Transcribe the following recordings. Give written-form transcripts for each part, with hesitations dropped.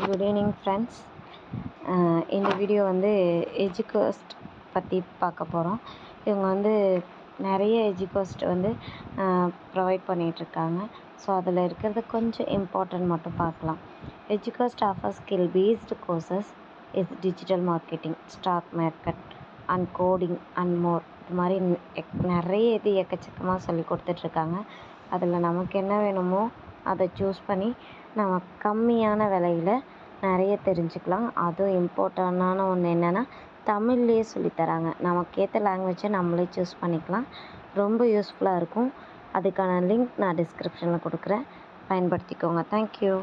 Good evening friends. இந்த video வந்து எஜுகோஸ்ட் பற்றி பார்க்க போகிறோம். இவங்க வந்து நிறைய எஜுகோஸ்ட் வந்து ப்ரொவைட் பண்ணிகிட்ருக்காங்க. ஸோ அதில் இருக்கிறது கொஞ்சம் இம்பார்ட்டன்ட் மட்டும் பார்க்கலாம். Educost offer skill based courses is digital marketing, stock market and coding and more. இது மாதிரி நிறைய எக்கச்சக்கமாக சொல்லி கொடுத்துட்ருக்காங்க. அதில் நமக்கு என்ன வேணுமோ அதை சூஸ் பண்ணி நம்ம கம்மியான விலையில் நிறைய தெரிஞ்சுக்கலாம். அதுவும் இம்பார்ட்டண்டான ஒன்று என்னென்னா, தமிழ்லேயே சொல்லித்தராங்க. நமக்கேற்ற லாங்குவேஜை நம்மளே சூஸ் பண்ணிக்கலாம். ரொம்ப யூஸ்ஃபுல்லாக இருக்கும். அதுக்கான லிங்க் நான் டிஸ்கிரிப்ஷனில் கொடுக்குறேன், பயன்படுத்திக்கோங்க. Thank you.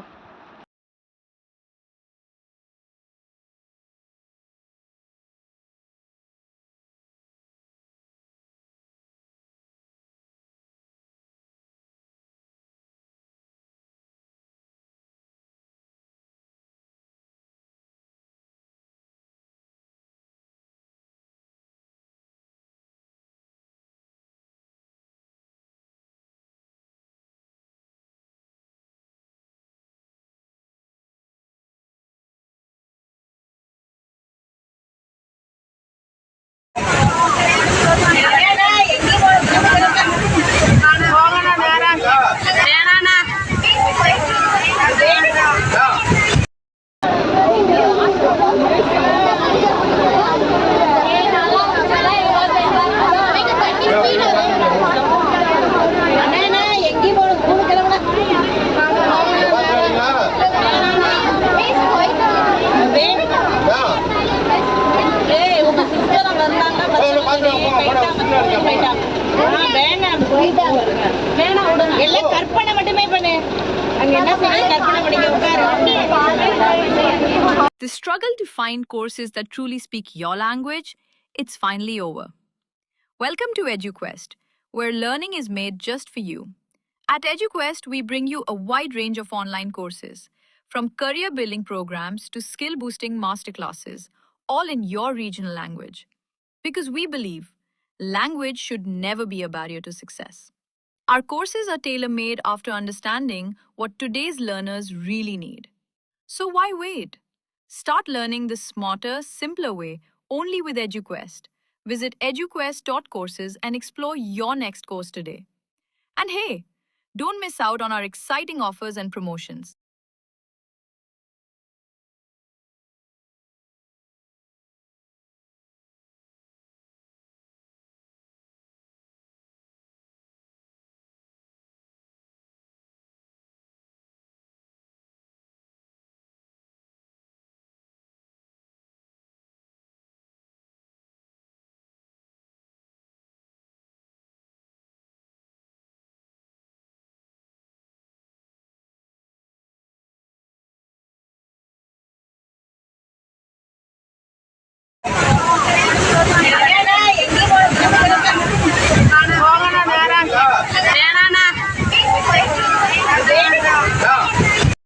The struggle to find courses that truly speak your language, it's finally over. Welcome to EduQuest, where learning is made just for you. At EduQuest, we bring you a wide range of online courses, from career building programs to skill boosting masterclasses, all in your regional language. Because we believe language should never be a barrier to success. Our courses are tailor-made after understanding what today's learners really need. So why wait? Start learning the smarter, simpler way only with EduQuest. Visit eduquest.courses and explore your next course today. And hey, don't miss out on our exciting offers and promotions.